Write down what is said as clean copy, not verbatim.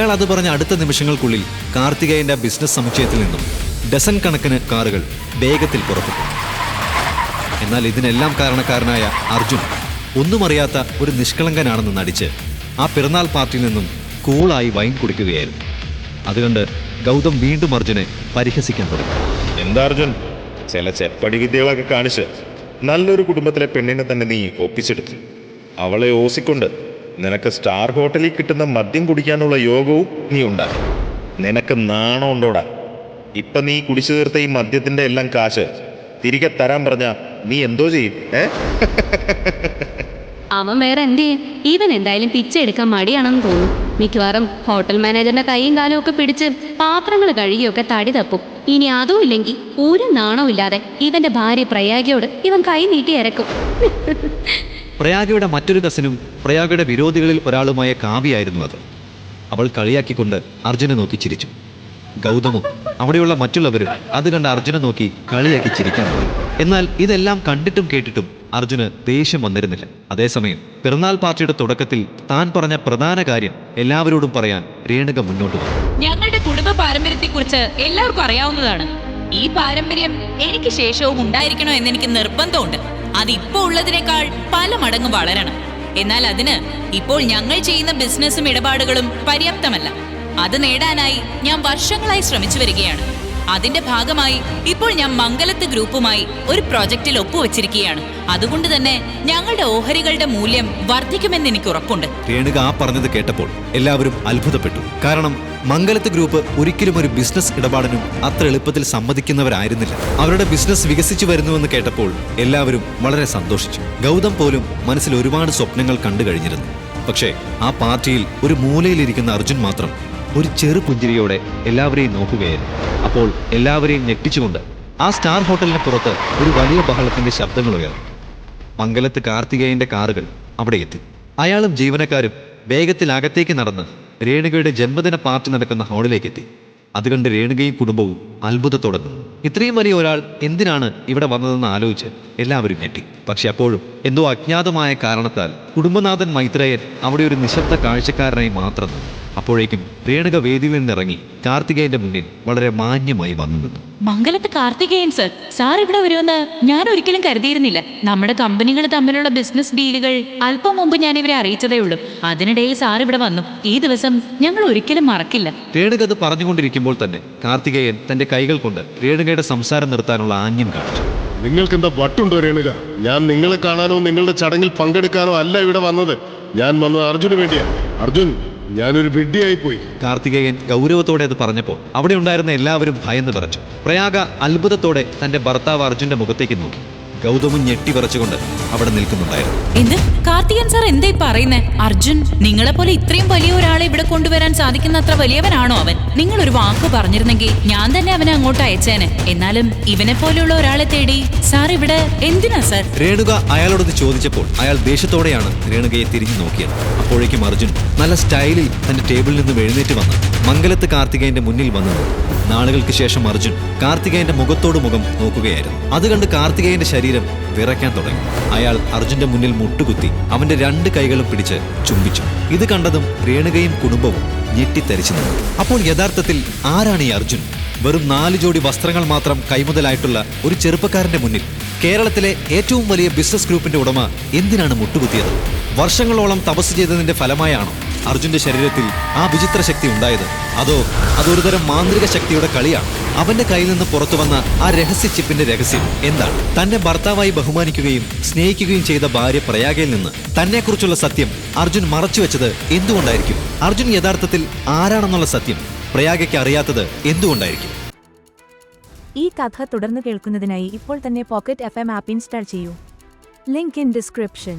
അയാൾ അത് പറഞ്ഞ അടുത്ത നിമിഷങ്ങൾക്കുള്ളിൽ കാർത്തികേയന്റെ ബിസിനസ് സമുച്ചയത്തിൽ നിന്നും ഡസൻ കണക്കിന് കാറുകൾ വേഗത്തിൽ പുറപ്പെട്ടു. എന്നാൽ ഇതിനെല്ലാം കാരണക്കാരനായ അർജുൻ ഒന്നും അറിയാത്ത ഒരു നിഷ്കളങ്കനാണെന്ന് നടിച്ച് ആ പിറന്നാൾ പാർട്ടിയിൽ നിന്നും കൂളായി വൈൻ കുടിക്കുകയായിരുന്നു. അതുകൊണ്ട് ഗൗതം വീണ്ടും അർജുനെ പരിഹസിക്കാൻ തുടങ്ങി. എന്താ അർജുൻ, ചില ചെപ്പടി വിദ്യകളൊക്കെ കാണിച്ച് നല്ലൊരു കുടുംബത്തിലെ പെണ്ണിനെ തന്നെ നീ ഒപ്പിച്ചെടുത്തു. അവളെ ഓസിക്കൊണ്ട് നിനക്ക് സ്റ്റാർ ഹോട്ടലിൽ കിട്ടുന്ന മദ്യം കുടിക്കാനുള്ള യോഗവും നീ ഉണ്ടാക്കി. നിനക്ക് നാണം ഉണ്ടോടാ? ഇപ്പം നീ കുടിച്ചു തീർത്ത ഈ മദ്യത്തിൻ്റെ എല്ലാം കാശ് തിരികെ തരാൻ പറഞ്ഞ നീ എന്തോ ചെയ്യും? അവൻ വേറെ എന്ത് ചെയ്യും? ഇവൻ എന്തായാലും പിച്ചെടുക്കാൻ മടിയാണെന്ന് തോന്നുന്നു. മിക്കവാറും ഹോട്ടൽ മാനേജറിന്റെ കൈയും കാലും ഒക്കെ പിടിച്ച് പാത്രങ്ങൾ കഴുകിയൊക്കെ തടി തപ്പും. ഇനി അതും ഇല്ലെങ്കിൽ ഒരു നാണവും ഇല്ലാതെ ഇവന്റെ ഭാര്യ പ്രയാഗയോട് ഇവൻ കൈ നീട്ടി ഇറക്കും. പ്രയാഗയുടെ മറ്റൊരു കസിനും പ്രയാഗയുടെ വിരോധികളിൽ ഒരാളുമായ കാവ്യായിരുന്നു അത്. അവൾ കളിയാക്കിക്കൊണ്ട് അർജുനെ നോക്കി ചിരിച്ചു. ഗൗതമും അവിടെയുള്ള മറ്റുള്ളവരും അത് കണ്ട് അർജുനെ നോക്കി കളിയാക്കി ചിരിക്കാൻ തുടങ്ങി. എന്നാൽ ഇതെല്ലാം കണ്ടിട്ടും കേട്ടിട്ടും അർജുന് ദേഷ്യം വന്നിരുന്നില്ല. അതേസമയം പിറന്നാൾ പാർട്ടിയുടെ തുടക്കത്തിൽ താൻ പറഞ്ഞ പ്രധാന കാര്യം എല്ലാവരോടും പറയാൻ രേണുക മുന്നോട്ട് വന്നു. ഞങ്ങളുടെ കുടുംബ പാരമ്പര്യത്തെക്കുറിച്ച് എല്ലാവർക്കും അറിയാവുന്നതാണ്. ഈ പാരമ്പര്യം എനിക്ക് ശേഷവും ഉണ്ടായിരിക്കണോ എന്നെനിക്ക് നിർബന്ധമുണ്ട്. അതിപ്പോ ഉള്ളതിനേക്കാൾ പല മടങ്ങ് വളരണം. എന്നാൽ അതിന് ഇപ്പോൾ ഞങ്ങൾ ചെയ്യുന്ന ബിസിനസ്സും ഇടപാടുകളും പര്യാപ്തമല്ല. അത് നേടാനായി ഞാൻ വർഷങ്ങളായി ശ്രമിച്ചു വരികയാണ്. അതിന്റെ ഭാഗമായി ഇപ്പോൾ ഞാൻ മംഗലത്ത് ഗ്രൂപ്പുമായി ഒരു പ്രോജക്റ്റിൽ ഒപ്പുവെച്ചിരിക്കുകയാണ്. അതുകൊണ്ട് തന്നെ ഞങ്ങളുടെ ഓഹരികളുടെ മൂല്യം വർദ്ധിക്കുമെന്ന് എനിക്ക് ഉറപ്പുണ്ട്. രേണുക ആ പറഞ്ഞത് കേട്ടപ്പോൾ എല്ലാവരും അത്ഭുതപ്പെട്ടു. കാരണം മംഗലത്ത് ഗ്രൂപ്പ് ഒരിക്കലും ഒരു ബിസിനസ് ഇടപാടിനും അത്ര എളുപ്പത്തിൽ സമ്മതിക്കുന്നവരായിരുന്നില്ല. അവരുടെ ബിസിനസ് വികസിച്ചു വരുന്നുവെന്ന് കേട്ടപ്പോൾ എല്ലാവരും വളരെ സന്തോഷിച്ചു. ഗൗതം പോലും മനസ്സിൽ ഒരുപാട് സ്വപ്നങ്ങൾ കണ്ടു കഴിഞ്ഞിരുന്നു. പക്ഷേ ആ പാർട്ടിയിൽ ഒരു മൂലയിലിരിക്കുന്ന അർജുൻ മാത്രം ഒരു ചെറു പുഞ്ചിരിയോടെ എല്ലാവരെയും നോക്കുകയായിരുന്നു. അപ്പോൾ എല്ലാവരെയും ഞെട്ടിച്ചുകൊണ്ട് ആ സ്റ്റാർ ഹോട്ടലിന് പുറത്ത് ഒരു വലിയ ബഹളത്തിന്റെ ശബ്ദങ്ങൾ ഉയർന്നു. മംഗലത്ത് കാർത്തികേയന്റെ കാറുകൾ അവിടെ എത്തി. അയാളും ജീവനക്കാരും വേഗത്തിൽ അകത്തേക്ക് നടന്ന് രേണുകയുടെ ജന്മദിന പാർട്ടി നടക്കുന്ന ഹാളിലേക്ക് എത്തി. അതുകണ്ട് രേണുകയും കുടുംബവും അത്ഭുതത്തോടെ നിന്നു. ഇത്രയും വലിയ ഒരാൾ എന്തിനാണ് ഇവിടെ വന്നതെന്ന് ആലോചിച്ച് എല്ലാവരും ഞെട്ടി. പക്ഷെ അപ്പോഴും എന്തോ അജ്ഞാതമായ കാരണത്താൽ കുടുംബനാഥൻ മൈത്രേയൻ അവിടെ ഒരു നിശബ്ദ കാഴ്ചക്കാരനായി മാത്രം നിന്നു. അപ്പോഴേക്കും രേണുക വേദിയിൽ നിന്നിറങ്ങി കാർത്തികേയന്റെ മുന്നിൽ വളരെ മാന്യമായി വന്നു നിന്നു. മംഗലത്ത് കാർത്തികേയൻ സർ, സാർ ഇവിടെ വരുമെന്ന് ഞാൻ ഒരിക്കലും കരുതിയിരുന്നില്ല. നമ്മുടെ കമ്പനികൾ തമ്മിലുള്ള ബിസിനസ് ഡീലുകൾ അല്പം മുമ്പ് ഞാൻ ഇവരെ അറിയിച്ചതേ ഉള്ളൂ. അതിനിടയിൽ സാർ ഇവിടെ വന്നു. ഈ ദിവസം ഞങ്ങൾ ഒരിക്കലും മറക്കില്ല. രേണുക അത് പറഞ്ഞുകൊണ്ടിരിക്കുമ്പോൾ തന്നെ കാർത്തികേയൻ തന്റെ കൈകൾ കൊണ്ട് രേണുകയുടെ സംസാരം നിർത്താനുള്ള ആംഗ്യം കാണിച്ചു. നിങ്ങൾക്ക് എന്താ വട്ടുണ്ടോ രേണുക? ഞാൻ നിങ്ങളെ കാണാനോ നിങ്ങളുടെ ചടങ്ങിൽ പങ്കെടുക്കാനോ അല്ല ഇവിടെ വന്നത്. ഞാൻ വന്നത് അർജുന് വേണ്ടിയാണ്. അർജുൻ, ഞാനൊരു വിഡ്ഢിയായി പോയി. കാർത്തികേയൻ ഗൗരവത്തോടെ അത് പറഞ്ഞപ്പോൾ അവിടെ ഉണ്ടായിരുന്ന എല്ലാവരും ഭയന്ന് വിറച്ചു. പ്രയാഗ അത്ഭുതത്തോടെ തന്റെ ഭർത്താവ് അർജുന്റെ മുഖത്തേക്ക് നോക്കി. ഗൗതമും ഞെട്ടി വിറച്ചുകൊണ്ട് അവിടെ നിൽക്കുന്നുണ്ടായിരുന്നു. എന്ത് കാർത്തികൻ സാർ എന്തായി പറയുന്നേ? അർജുൻ നിങ്ങളെ പോലെ ഇത്രയും വലിയ ഒരാളെ ഇവിടെ കൊണ്ടുവരാൻ സാധിക്കുന്ന അത്ര വലിയവനാണോ അവൻ? നിങ്ങൾ ഒരു വാക്ക് പറഞ്ഞിരുന്നെങ്കിൽ ഞാൻ തന്നെ അവനെ അങ്ങോട്ട് അയച്ചേനെ. എന്നാലും ഇവനെ പോലെയുള്ള ഒരാളെ തേടി സാർ ഇവിടെ എന്തിനാ സാർ? രേണുക അയാളോട് ചോദിച്ചപ്പോൾ അയാൾ ദേഷ്യത്തോടെയാണ് രേണുകയെ തിരിഞ്ഞു നോക്കിയത്. അപ്പോഴേക്കും അർജുൻ നല്ല സ്റ്റൈലിൽ തന്റെ ടേബിളിൽ നിന്നും എഴുന്നേറ്റ് വന്ന് മംഗലത്ത് കാർത്തികേയന്റെ മുന്നിൽ വന്നു. നാളുകൾക്ക് ശേഷം അർജുൻ കാർത്തികേയന്റെ മുഖത്തോട് മുഖം നോക്കുകയായിരുന്നു. അത് കണ്ട് കാർത്തികേയന്റെ ശരീരം വിറയ്ക്കാൻ തുടങ്ങി. അയാൾ അർജുന്റെ മുന്നിൽ മുട്ടുകുത്തി അവന്റെ രണ്ട് കൈകളും പിടിച്ച് ചുംബിച്ചു. ഇത് കണ്ടതും രേണുകയും കുടുംബവും ഞെട്ടിത്തരിച്ചു നിന്നു. അപ്പോൾ യഥാർത്ഥത്തിൽ ആരാണ് ഈ അർജുൻ? വെറും 4 ജോഡി വസ്ത്രങ്ങൾ മാത്രം കൈമുതലായിട്ടുള്ള ഒരു ചെറുപ്പക്കാരന്റെ മുന്നിൽ കേരളത്തിലെ ഏറ്റവും വലിയ ബിസിനസ് ഗ്രൂപ്പിന്റെ ഉടമ എന്തിനാണ് മുട്ടുകുത്തിയത്? വർഷങ്ങളോളം തപസ് ചെയ്തതിന്റെ ഫലമായാണോ അർജുന്റെ ശരീരത്തിൽ ആ വിചിത്ര ശക്തി ഉണ്ടായത്? അതോ അതൊരുതരം മാന്ത്രിക ശക്തിയുടെ കളിയാണ്? അവന്റെ കയ്യിൽ നിന്ന് പുറത്തു വന്ന ആ രഹസ്യ ചിപ്പിന്റെ രഹസ്യം എന്താണ്? തന്നെ ഭർത്താവായി ബഹുമാനിക്കുകയും സ്നേഹിക്കുകയും ചെയ്ത ഭാര്യ പ്രയാഗയിൽ നിന്ന് തന്നെക്കുറിച്ചുള്ള സത്യം അർജുൻ മറച്ചുവെച്ചത് എന്തുകൊണ്ടായിരിക്കും? അർജുൻ യഥാർത്ഥത്തിൽ ആരാണെന്നുള്ള സത്യം പ്രയാഗയ്ക്ക് അറിയാത്തത് എന്തുകൊണ്ടായിരിക്കും? ഈ കഥ തുടർന്ന് കേൾക്കുന്നതിനായി ഇപ്പോൾ തന്നെ പോക്കറ്റ് FM ആപ്പ് ഇൻസ്റ്റാൾ ചെയ്യൂ. Link in description.